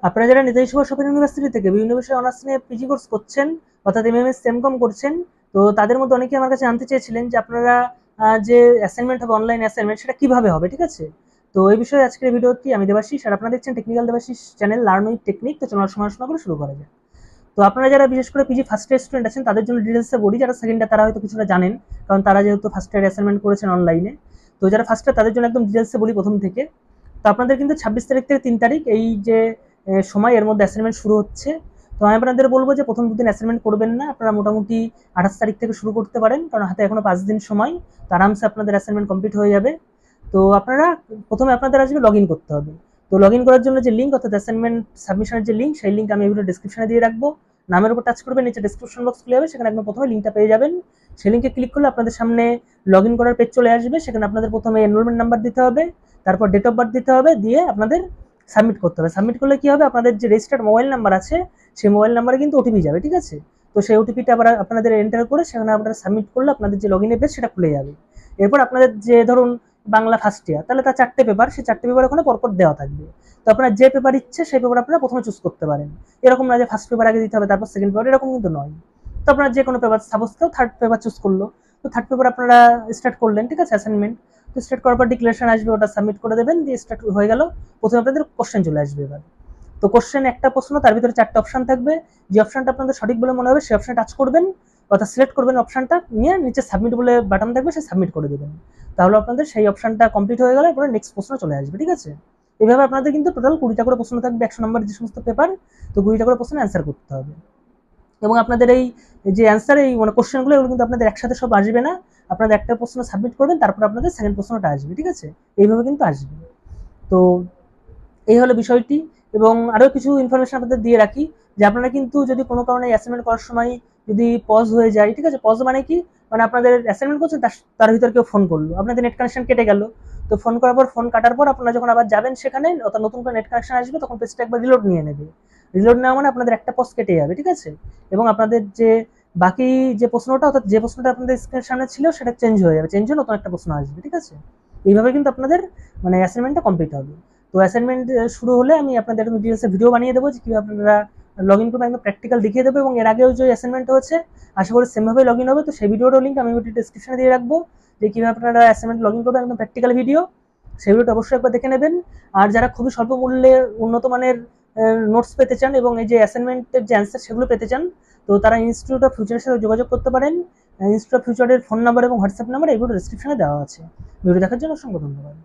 আপনারা যারা Netaji Subhash open university থেকে বিভিন্ন বিষয়ে অনার্স নিয়ে পিজি কোর্স করছেন, অর্থাৎ এমএমএস এমকম করছেন, তো তাদের মধ্যে অনেকে আমার কাছে জানতে চেয়েছিলেন যে আপনারা যে অ্যাসাইনমেন্ট হবে, অনলাইন অ্যাসাইনমেন্ট, সেটা কিভাবে হবে, ঠিক আছে? তো এই বিষয়ে আজকের ভিডিওটি আমি দেবাশিস, আর আপনারা দেখছেন technical Debashis channel, learn with technique. তো চলো সমালোচনা করে শুরু করা যায়। তো আপনারা যারা বিশেষ করে পিজি ফার্স্ট ইয়ার স্টুডেন্ট আছেন তাদের জন্য ডিটেলসে বলি, যারা সেকেন্ড ইয়ার তারা হয়তো কিছুটা জানেন, কারণ তারা যেহেতু ফার্স্ট ইয়ার অ্যাসাইনমেন্ট করেছেন অনলাইনে। তো যারা ফার্স্ট ইয়ার তাদের জন্য একদম ডিটেলসে বলি প্রথম থেকে। তো আপনাদের কিন্তু 26 তারিখ থেকে 3 তারিখ এই যে সময়, এর মধ্যে অ্যাসাইনমেন্ট শুরু হচ্ছে। তো আমি আপনাদের বলবো যে প্রথম দুদিন অ্যাসাইনমেন্ট করবেন না, আপনারা মোটামুটি 28 তারিখ থেকে শুরু করতে পারেন, কারণ হাতে এখনো 5 দিন সময়, তো আরামসে আপনাদের অ্যাসাইনমেন্ট কমপ্লিট হয়ে যাবে। তো আপনারা প্রথমে আপনাদের আসবে লগ ইন করতে হবে। তো লগ ইন করার জন্য যে লিঙ্ক, অর্থাৎ অ্যাসাইনমেন্ট সাবমিশনের যে লিঙ্ক, সেই লিঙ্ক আমি এই ভিডিও ডিসক্রিপশনে দিয়ে রাখবো। নামের উপর টাচ করবেন, নিচে ডেসক্রিপশন বক্স খুলে যাবে, সেখানে একদম প্রথমে লিঙ্কটা পেয়ে যাবেন। সেই লিঙ্কে ক্লিক করলে আপনাদের সামনে লগ ইন করার পেজ চলে আসবে। সেখানে আপনাদের প্রথমে এনরোলমেন্ট নাম্বার দিতে হবে, তারপর ডেট অফ বার্থ দিতে হবে, দিয়ে আপনাদের সাবমিট করতে হবে। সাবমিট করলে কি হবে, আপনাদের যে রেজিস্টার্ড মোবাইল নাম্বার আছে সেই মোবাইল নাম্বারে কিন্তু ওটিপি যাবে, ঠিক আছে? তো সেই ওটিপিটা আবার আপনাদের এন্টার করে সেখানে আপনারা সাবমিট করলে আপনাদের যে লগ ইনের পেজ সেটা খুলে যাবে। এরপর আপনাদের যে ধরুন বাংলা ফার্স্ট ইয়ার, তাহলে তার 4টে পেপার, সেই 4টে পেপার ওখানে পরপর দেওয়া থাকবে। তো আপনার যে পেপার ইচ্ছে সেই পেপার আপনারা প্রথমে চুজ করতে পারেন। এরকম না যে ফার্স্ট পেপার আগে দিতে হবে তারপর সেকেন্ড পেপার, এরকম কিন্তু নয়। তো আপনারা যে কোনো পেপার, সাপোজ কেউ থার্ড পেপার চুজ করলো, তো থার্ড পেপার আপনারা স্টার্ট করলেন, ঠিক আছে, অ্যাসাইনমেন্ট। তো স্টার্ট করার পর ডিক্লারেশন আসবে, ওটা সাবমিট করে দেবেন, দিয়ে স্টার্ট হয়ে গেল। প্রথমে আপনাদের কোশ্চেন চলে আসবে এবার। তো কোশ্চেন একটা প্রশ্ন, তার ভিতরে 4টে অপশন থাকবে। যে অপশনটা আপনাদের সঠিক বলে মনে হবে সেই অপশন টাচ করবেন, অর্থাৎ সিলেক্ট করবেন অপশনটা, নিয়ে নিচে সাবমিট বলে বাটন থাকবে, সে সাবমিট করে দেবেন। তাহলে আপনাদের সেই অপশনটা কমপ্লিট হয়ে গেলে পরে নেক্সট প্রশ্ন চলে আসবে, ঠিক আছে? এভাবে আপনাদের কিন্তু টোটাল 20টা করে প্রশ্ন থাকবে, 100 নম্বর যে সমস্ত পেপার। তো 20টা করে প্রশ্ন অ্যান্সার করতে হবে। এবং আপনাদের এই যে অ্যান্সার, এই মানে কোশ্চেনগুলো, এগুলো কিন্তু আপনাদের একসাথে সব আসবে না। আপনাদের একটা প্রশ্ন সাবমিট করবেন, তারপর আপনাদের সেকেন্ড প্রশ্নটা আসবে, ঠিক আছে? এইভাবে কিন্তু আসবে। তো এই হলো বিষয়টি। এবং আরও কিছু ইনফরমেশন আপনাদের দিয়ে রাখি, যে আপনারা কিন্তু যদি কোনো কারণে অ্যাসাইনমেন্ট করার সময় যদি পজ হয়ে যায়, ঠিক আছে, পজ মানে কি, মানে আপনাদের অ্যাসাইনমেন্ট করছেন তার ভিতর কেউ ফোন করলো, আপনাদের নেট কানেকশন কেটে গেল। তো ফোন করার পর, ফোন কাটার পর আপনারা যখন আবার যাবেন সেখানে, অর্থাৎ নতুন করে নেট কানেকশন আসবে, তখন পেজটা একবার রিলোড নিয়ে নেবে। রিলোড নেওয়া মানে আপনাদের একটা পজ কেটে যাবে, ঠিক আছে? এবং আপনাদের যে বাকি যে প্রশ্নটা, অর্থাৎ যে প্রশ্নটা আপনাদের স্ক্রিনের সামনে ছিল সেটা চেঞ্জ হয়ে যাবে, চেঞ্জ হয়ে নতুন একটা প্রশ্ন আসবে, ঠিক আছে? এইভাবে কিন্তু আপনাদের মানে অ্যাসাইনমেন্টটা কমপ্লিট হবে। তো অ্যাসাইনমেন্ট শুরু হলে আমি আপনাদের একটা ডিটেলসে ভিডিও বানিয়ে দেবো, যে কীভাবে আপনারা লগ ইন করবেন, একদম প্র্যাকটিক্যাল দেখিয়ে দেবো। এবং এর আগেও যে অ্যাসাইনমেন্ট হচ্ছে আশা করি সেমভাবে লগ ইন হবে। তো সেই ভিডিওটার লিঙ্ক আমি ভিডিও ডিসক্রিপশনে দিয়ে রাখবো, যে কীভাবে আপনারা অ্যাসাইনমেন্ট লগ ইন করবেন, একদম প্র্যাকটিক্যাল ভিডিও। সেই ভিডিওটা অবশ্যই একবার দেখে নেবেন। আর যারা খুবই স্বল্প মূল্যে উন্নত মানের নোটস পেতে চান এবং এই যে অ্যাসাইনমেন্টের যে অ্যান্সার সেগুলো পেতে চান, তো তারা ইনস্টিটিউট অফ ফিউচারের সাথে যোগাযোগ করতে পারেন। ইনস্টিটিউট অফ ফিউচারের ফোন নাম্বার এবং হোয়াটসঅ্যাপ নাম্বার এগুলো ডিসক্রিপশনে দেওয়া আছে। ভিডিও দেখার জন্য অসংখ্য ধন্যবাদ।